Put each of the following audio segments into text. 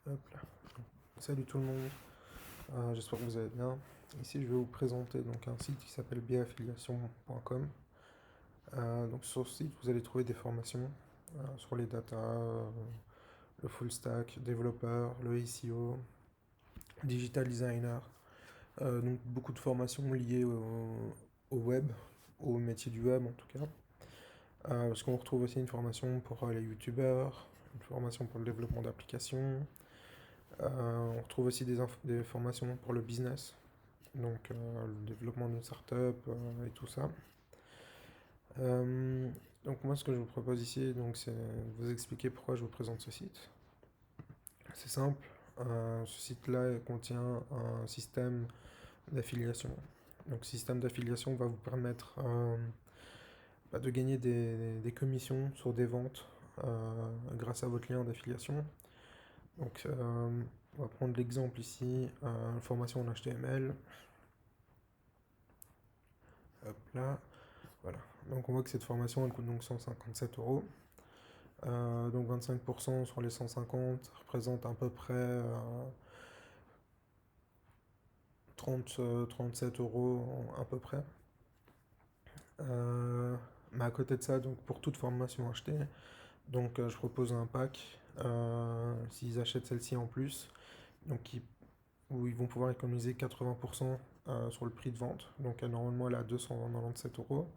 Hop là. Salut tout le monde, j'espère que vous allez bien. Ici je vais vous présenter donc un site qui s'appelle biaffiliation.com. Donc sur ce site vous allez trouver des formations sur les data, le full stack, développeur, le SEO, digital designer. Donc beaucoup de formations liées au web, au métier du web en tout cas. Parce qu'on retrouve aussi une formation pour les youtubeurs, une formation pour le développement d'applications. On retrouve aussi des formations pour le business, donc le développement d'une startup et tout ça. Donc moi ce que je vous propose ici, donc, c'est de vous expliquer pourquoi je vous présente ce site. C'est simple, ce site-là contient un système d'affiliation. Donc ce système d'affiliation va vous permettre de gagner des commissions sur des ventes grâce à votre lien d'affiliation. Donc on va prendre l'exemple ici, formation en HTML. Hop là, voilà. Donc on voit que cette formation elle coûte donc 157 euros. Donc 25% sur les 150 représente à peu près 37 euros à peu près. Mais à côté de ça, donc pour toute formation achetée, donc je propose un pack s'ils achètent celle-ci en plus, donc où ils vont pouvoir économiser 80% sur le prix de vente. Donc normalement elle est à 297 euros.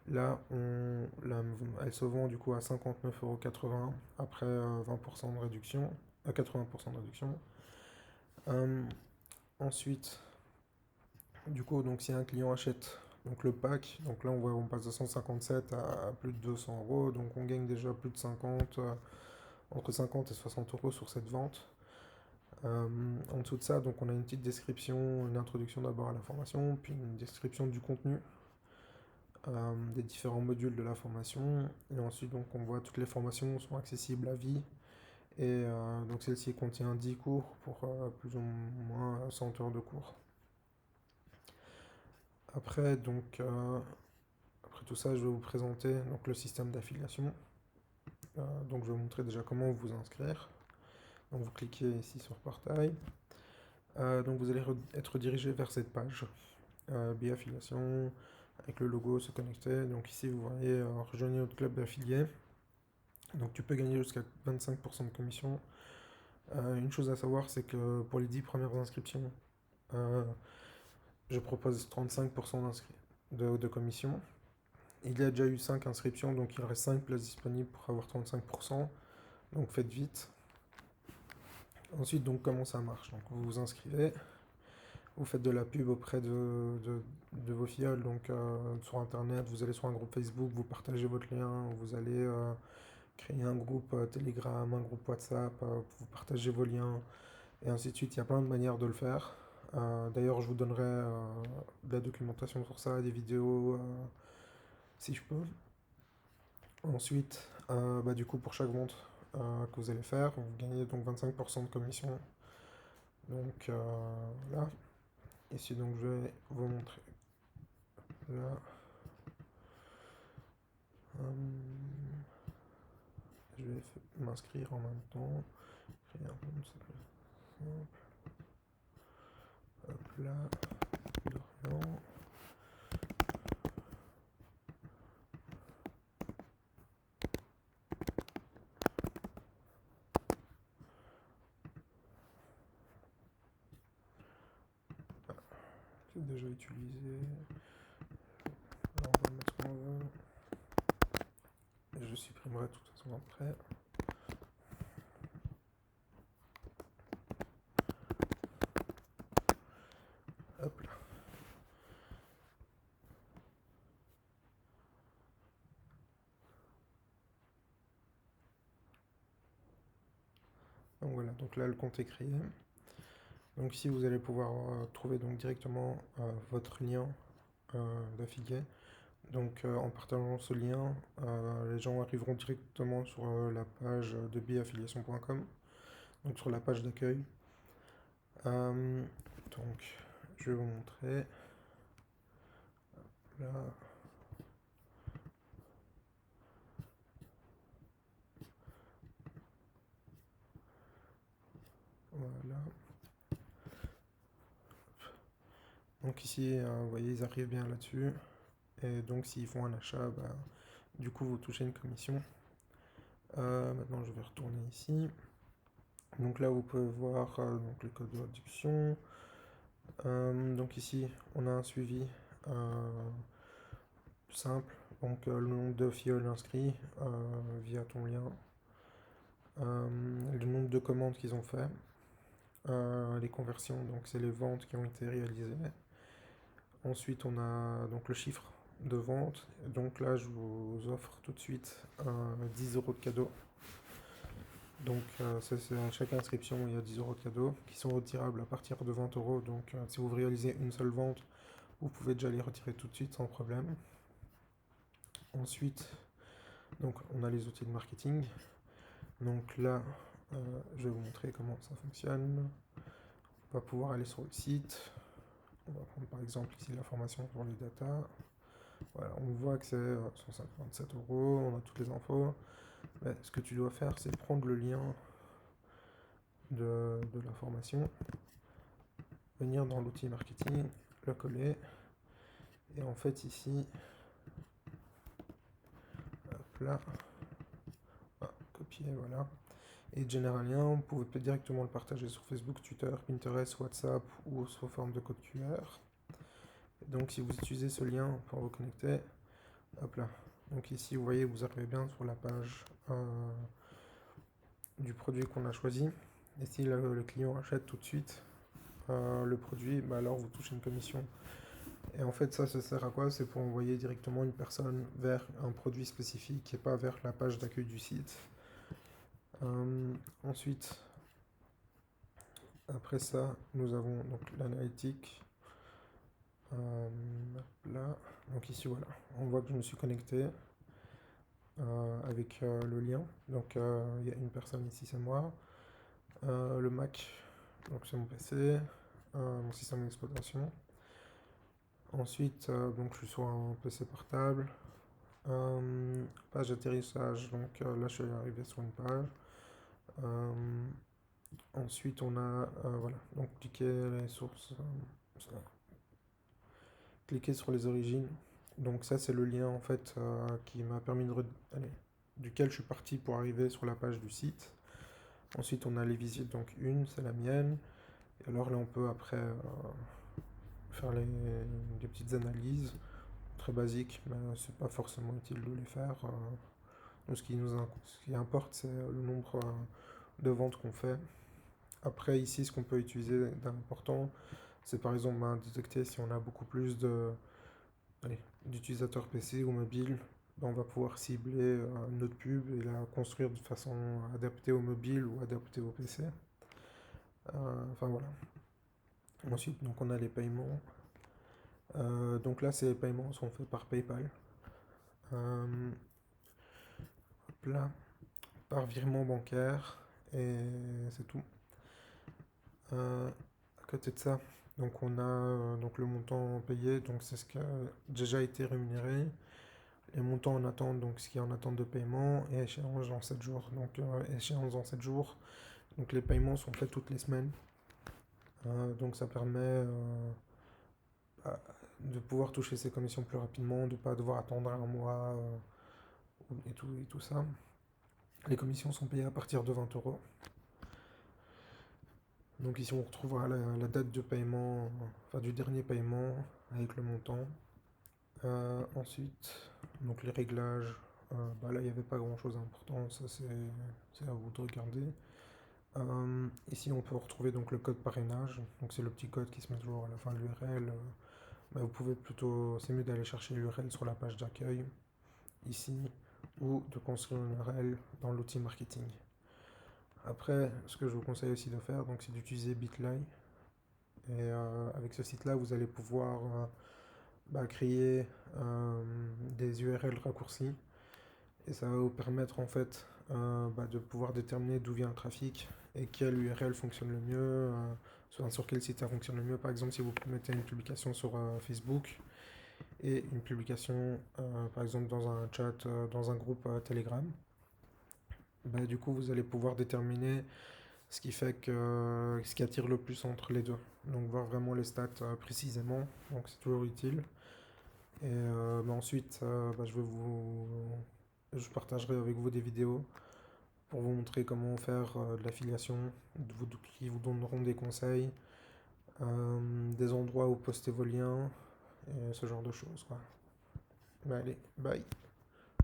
Là, elle se vend du coup à 59,80 € après 20% de réduction, à 80% de réduction. Ensuite, du coup, donc si un client achète donc le pack, donc là on passe de 157 à plus de 200 euros, donc on gagne déjà plus de 50, entre 50 et 60 euros sur cette vente. En dessous de ça, donc on a une petite description, une introduction d'abord à la formation, puis une description du contenu, des différents modules de la formation, et ensuite donc on voit toutes les formations sont accessibles à vie, et donc celle-ci contient 10 cours pour plus ou moins 100 heures de cours. Après, donc, après tout ça, je vais vous présenter donc, le système d'affiliation. Donc je vais vous montrer déjà comment vous inscrire. Donc vous cliquez ici sur Portail. Donc vous allez être redirigé vers cette page, Biaffiliation, avec le logo se connecter. Donc ici vous voyez rejoindre notre club d'affiliés. Donc tu peux gagner jusqu'à 25% de commission. Une chose à savoir, c'est que pour les 10 premières inscriptions, je propose 35% de commission. Il y a déjà eu 5 inscriptions, donc il reste 5 places disponibles pour avoir 35%. Donc faites vite. Ensuite, donc comment ça marche? Donc vous vous inscrivez, vous faites de la pub auprès de vos filleuls, donc sur internet, vous allez sur un groupe Facebook, vous partagez votre lien, vous allez créer un groupe Telegram, un groupe WhatsApp, vous partagez vos liens, et ainsi de suite. Il y a plein de manières de le faire. D'ailleurs, je vous donnerai de la documentation sur ça, des vidéos, si je peux. Ensuite, du coup, pour chaque vente que vous allez faire, vous gagnez donc 25% de commission. Donc là, ici, donc je vais vous montrer. Là, je vais m'inscrire en même temps. Créer un compte, c'est plus simple. Hop là, Dorian. C'est déjà utilisé. Alors on va mettre ce qu'on veut. Je supprimerai de toute façon après. Hop là. Donc voilà, donc là le compte est créé. Donc ici vous allez pouvoir trouver donc directement votre lien d'affilié. Donc en partageant ce lien, les gens arriveront directement sur la page de biaffiliation.com, donc sur la page d'accueil. Donc je vais vous montrer. Là. Voilà. Donc ici, vous voyez, ils arrivent bien là-dessus. Et donc s'ils font un achat, du coup vous touchez une commission. Maintenant je vais retourner ici. Donc là vous pouvez voir donc les codes de réduction. Donc ici on a un suivi simple. Donc le nombre de fioles inscrits via ton lien. Le nombre de commandes qu'ils ont fait. Les conversions, donc c'est les ventes qui ont été réalisées. Ensuite, on a donc le chiffre de vente. Donc là, je vous offre tout de suite 10 euros de cadeau. Donc, c'est à chaque inscription, il y a 10 euros de cadeau qui sont retirables à partir de 20 euros. Donc, si vous réalisez une seule vente, vous pouvez déjà les retirer tout de suite sans problème. Ensuite, donc, on a les outils de marketing. Donc là, je vais vous montrer comment ça fonctionne. On va pouvoir aller sur le site. On va prendre par exemple ici l'information sur les datas. Voilà, on voit que c'est 157 euros, on a toutes les infos. Mais ce que tu dois faire, c'est prendre le lien de l'information, venir dans l'outil marketing, le coller, et en fait ici, hop là, copier, voilà. Et générer un lien, vous pouvez directement le partager sur Facebook, Twitter, Pinterest, WhatsApp ou sous forme de code QR. Donc si vous utilisez ce lien pour vous connecter, hop là. Donc ici, vous voyez, vous arrivez bien sur la page du produit qu'on a choisi. Et si le client achète tout de suite le produit, alors vous touchez une commission. Et en fait, ça sert à quoi? C'est pour envoyer directement une personne vers un produit spécifique et pas vers la page d'accueil du site. Ensuite, après ça, nous avons donc l'analytique. Là, donc ici, voilà, on voit que je me suis connecté avec le lien. Donc, il y a une personne ici, c'est moi. Le Mac, donc c'est mon PC, mon système d'exploitation. Ensuite, donc je suis sur un PC portable. Page d'atterrissage, donc là je suis arrivé sur une page. Ensuite, on a voilà, donc cliquer les sources, cliquer sur les origines. Donc ça c'est le lien en fait qui m'a permis duquel je suis parti pour arriver sur la page du site. Ensuite, on a les visites, donc une, c'est la mienne. Et alors là, on peut après faire des petites analyses très basiques, mais c'est pas forcément utile de les faire. Donc ce qui importe, c'est le nombre de ventes qu'on fait. Après, ici, ce qu'on peut utiliser d'important, c'est par exemple détecter si on a beaucoup plus d'utilisateurs PC ou mobile. On va pouvoir cibler notre pub et la construire de façon adaptée au mobile ou adaptée au PC. Enfin voilà. Ensuite, donc on a les paiements. Donc là, ces paiements sont faits par PayPal. Hop là, par virement bancaire, et c'est tout. À côté de ça, donc on a donc le montant payé, donc c'est ce qui a déjà été rémunéré. Les montants en attente, donc ce qui est en attente de paiement, et échéance dans 7 jours. Donc échéance dans 7 jours. Donc les paiements sont faits toutes les semaines. Donc ça permet de pouvoir toucher ses commissions plus rapidement, de ne pas devoir attendre un mois et tout ça. Les commissions sont payées à partir de 20 euros. Donc ici on retrouvera la date de paiement, enfin du dernier paiement avec le montant. Ensuite, donc les réglages, là il n'y avait pas grand chose d'important, ça c'est à vous de regarder. Ici on peut retrouver donc le code parrainage, donc c'est le petit code qui se met toujours à la fin de l'URL. Vous pouvez plutôt, c'est mieux d'aller chercher l'URL sur la page d'accueil ici ou de construire une URL dans l'outil marketing. Après, ce que je vous conseille aussi de faire, donc, c'est d'utiliser Bitly. Et avec ce site-là, vous allez pouvoir créer des URL raccourcis. Et ça va vous permettre en fait de pouvoir déterminer d'où vient le trafic et quelle URL fonctionne le mieux, sur quel site ça fonctionne le mieux. Par exemple, si vous mettez une publication sur Facebook et une publication par exemple dans un chat, dans un groupe Telegram, du coup vous allez pouvoir déterminer Ce qui fait que ce qui attire le plus entre les deux. Donc voir vraiment les stats précisément, donc c'est toujours utile. Et ensuite, je partagerai avec vous des vidéos pour vous montrer comment faire de l'affiliation, qui vous donneront des conseils, des endroits où poster vos liens, et ce genre de choses, quoi. Bah, allez, bye.